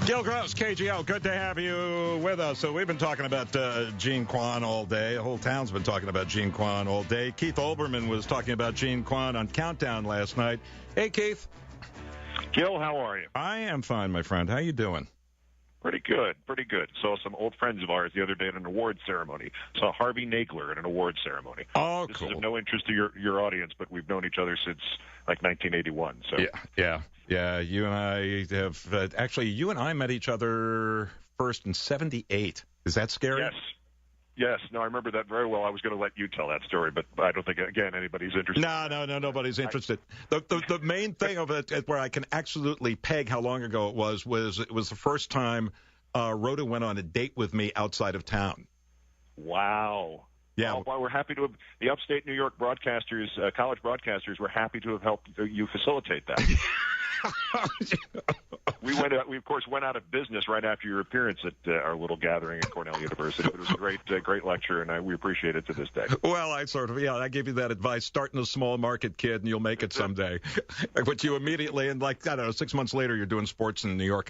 Gil Gross, KGO, good to have you with us. So we've been talking about Jean Quan all day. The whole town's been talking about Jean Quan all day. Keith Olbermann was talking about Jean Quan on Countdown last night. Hey, Keith. Gil, how are you? I am fine, my friend. How you doing? Pretty good, pretty good. Saw some old friends of ours the other day at an award ceremony. Saw Harvey Nagler at an award ceremony. Oh, this cool. This is of no interest to your audience, but we've known each other since, like, 1981. So. Yeah. You and I have actually, you and I met each other first in 78. Is that scary? Yes. No, I remember that very well. I was going to let you tell that story, but I don't think, again, anybody's interested. No, nobody's interested. The main thing of it, where I can absolutely peg how long ago it was the first time Rhoda went on a date with me outside of town. Wow. Yeah. Well, we're happy to have, the upstate New York broadcasters, college broadcasters, were happy to have helped you facilitate that. We of course went out of business right after your appearance at our little gathering at Cornell University. But it was a great lecture, and we appreciate it to this day. Well, I gave you that advice: start in a small market, kid, and you'll make it someday. But you immediately, and 6 months later, you're doing sports in New York.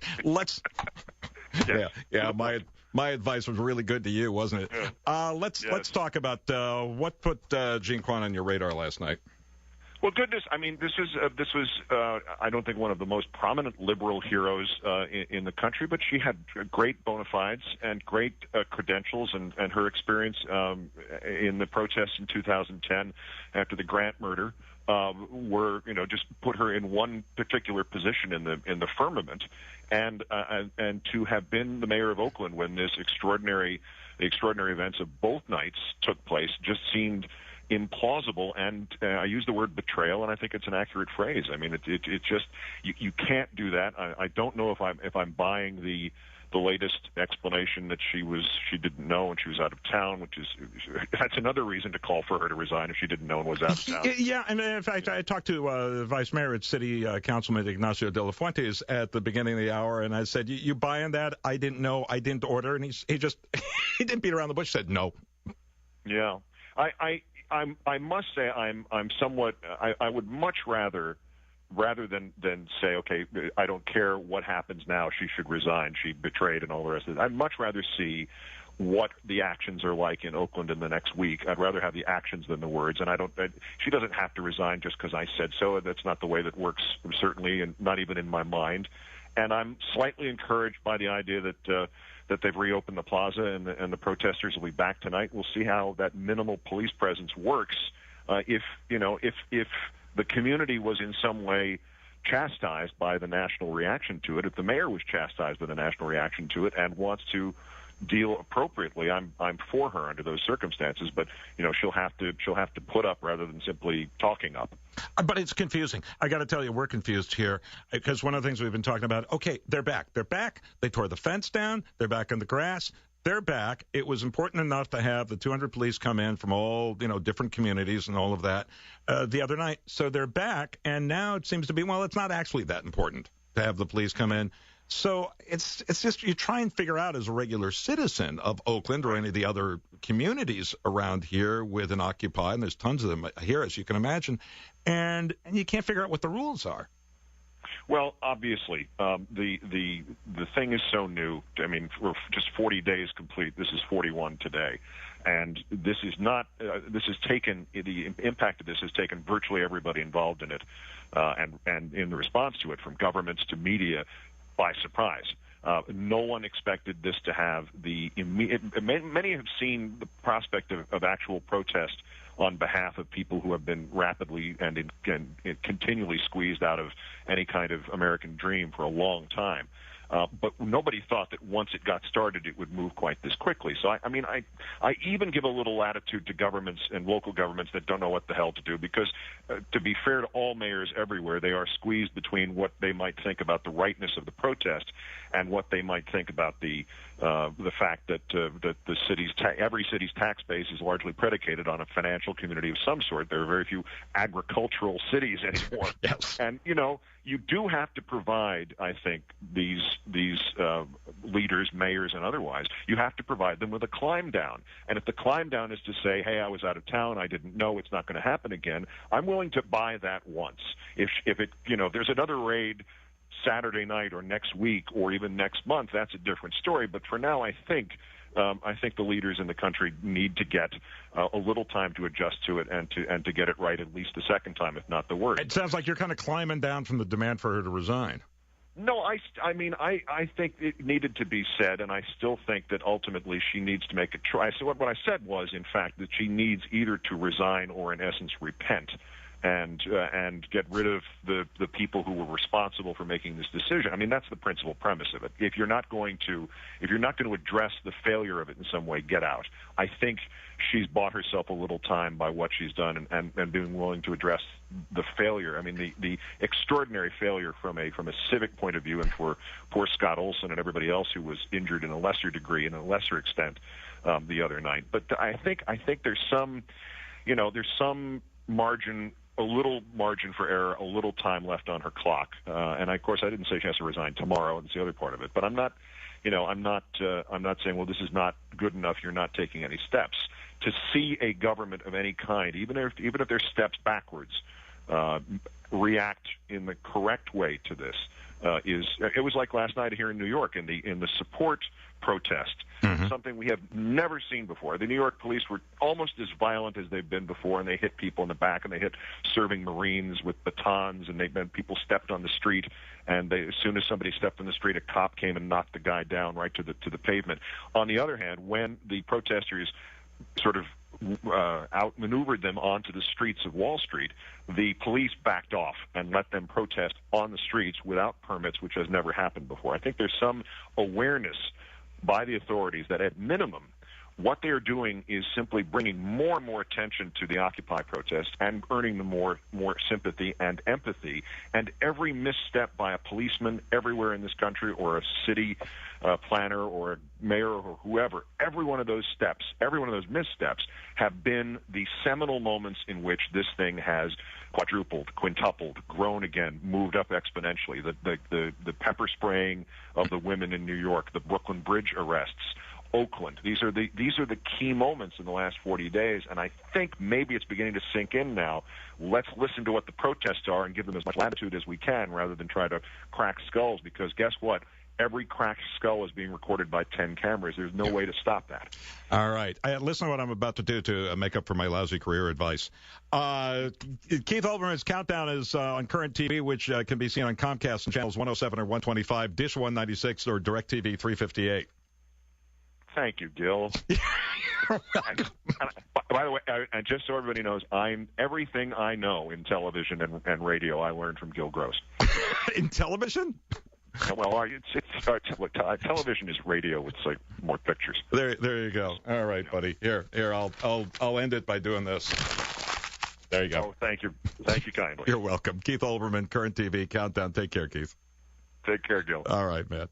My advice was really good to you, wasn't it? Yeah. Let's talk about what put Jean Quan on your radar last night. Well, goodness, I mean, this was I don't think one of the most prominent liberal heroes in the country, but she had great bona fides and great credentials, and her experience in the protests in 2010 after the Grant murder were, just put her in one particular position in the firmament, and to have been the mayor of Oakland when the extraordinary events of both nights took place just seemed implausible, and I use the word betrayal, and I think it's an accurate phrase. I mean, it just you can't do that. I don't know if I'm buying the latest explanation that she didn't know and she was out of town, that's another reason to call for her to resign if she didn't know and was out of town. Yeah, and in fact, I talked to the Vice Mayor at City Councilman Ignacio de la Fuentes at the beginning of the hour, and I said, "You buying that? I didn't know, I didn't order," and he just he didn't beat around the bush. Said no. Yeah, I must say I'm somewhat. I would much rather than say, okay, I don't care what happens now, she should resign, she betrayed and all the rest of it. I'd much rather see what the actions are like in Oakland in the next week. I'd rather have the actions than the words. And she doesn't have to resign just because I said so. That's not the way that works, certainly, and not even in my mind. And I'm slightly encouraged by the idea that they've reopened the plaza and the protesters will be back tonight. We'll see how that minimal police presence works. If the community was in some way chastised by the national reaction to it, if the mayor was chastised by the national reaction to it and wants to deal appropriately, I'm for her under those circumstances. But she'll have to put up rather than simply talking up. But it's confusing. I got to tell you, we're confused here because one of the things we've been talking about. Okay, they're back. They tore the fence down. They're back in the grass. They're back. It was important enough to have the 200 police come in from all different communities and all of that the other night. So they're back, and now it seems to be, well, it's not actually that important to have the police come in. So it's just you try and figure out as a regular citizen of Oakland or any of the other communities around here with an Occupy, and there's tons of them here, as you can imagine, and you can't figure out what the rules are. Well, obviously, the thing is so new. I mean, we're just 40 days complete. This is 41 today, and this is not. This has taken the impact of this has taken virtually everybody involved in it, and in the response to it, from governments to media, by surprise. No one expected this to have the immediate. Many have seen the prospect of actual protest on behalf of people who have been rapidly and continually squeezed out of any kind of American dream for a long time. But nobody thought that once it got started, it would move quite this quickly. So, I even give a little latitude to governments and local governments that don't know what the hell to do, because to be fair to all mayors everywhere, they are squeezed between what they might think about the rightness of the protest and what they might think about the fact that the every city's tax base is largely predicated on a financial community of some sort. There are very few agricultural cities anymore. Yes. And you do have to provide, I think, these leaders, mayors, and otherwise, you have to provide them with a climb down. And if the climb down is to say, hey, I was out of town, I didn't know, it's not going to happen again, I'm willing to buy that once. If it, there's another raid Saturday night or next week or even next month, that's a different story. But for now, I think the leaders in the country need to get a little time to adjust to it and to get it right at least the second time, if not the worst. It sounds like you're kind of climbing down from the demand for her to resign. No, I mean, I think it needed to be said, and I still think that ultimately she needs to make a choice. So what I said was, in fact, that she needs either to resign or, in essence, repent and get rid of the people who were responsible for making this decision. I mean, that's the principal premise of it. If you're not going to address the failure of it in some way, get out. I think she's bought herself a little time by what she's done and being willing to address the failure. I mean, the extraordinary failure from a civic point of view, and for poor Scott Olson and everybody else who was injured in a lesser degree and a lesser extent the other night. But I think there's some margin. A little margin for error, a little time left on her clock, and of course I didn't say she has to resign tomorrow. That's the other part of it. But I'm not saying, well, this is not good enough. You're not taking any steps. To see a government of any kind, even if there's steps backwards, react in the correct way to this it was like last night here in New York in the support protest, something we have never seen before. The New York police were almost as violent as they've been before, and they hit people in the back, and they hit serving Marines with batons, and people stepped on the street, and as soon as somebody stepped on the street, a cop came and knocked the guy down right to the pavement. On the other hand, when the protesters sort of outmaneuvered them onto the streets of Wall Street, the police backed off and let them protest on the streets without permits, which has never happened before. I think there's some awareness by the authorities that at minimum what they are doing is simply bringing more and more attention to the Occupy protest and earning them more sympathy and empathy. And every misstep by a policeman everywhere in this country, or a city planner or a mayor or whoever, every one of those steps, every one of those missteps have been the seminal moments in which this thing has quadrupled, quintupled, grown again, moved up exponentially. The pepper spraying of the women in New York, the Brooklyn Bridge arrests, Oakland. These are the key moments in the last 40 days, and I think maybe it's beginning to sink in now. Let's listen to what the protests are and give them as much latitude as we can, rather than try to crack skulls, because guess what? Every cracked skull is being recorded by 10 cameras. There's no way to stop that. All right. Listen to what I'm about to do to make up for my lousy career advice. Keith Olbermann's Countdown is on Current TV, which can be seen on Comcast and channels 107 or 125, Dish 196, or DirecTV 358. Thank you, Gil. By the way, and just so everybody knows, everything I know in television and radio, I learned from Gil Gross. In television? Well, television is radio. It's like more pictures. There you go. All right, buddy. Here. I'll end it by doing this. There you go. Oh, thank you kindly. You're welcome. Keith Olbermann, Current TV Countdown. Take care, Keith. Take care, Gil. All right, man.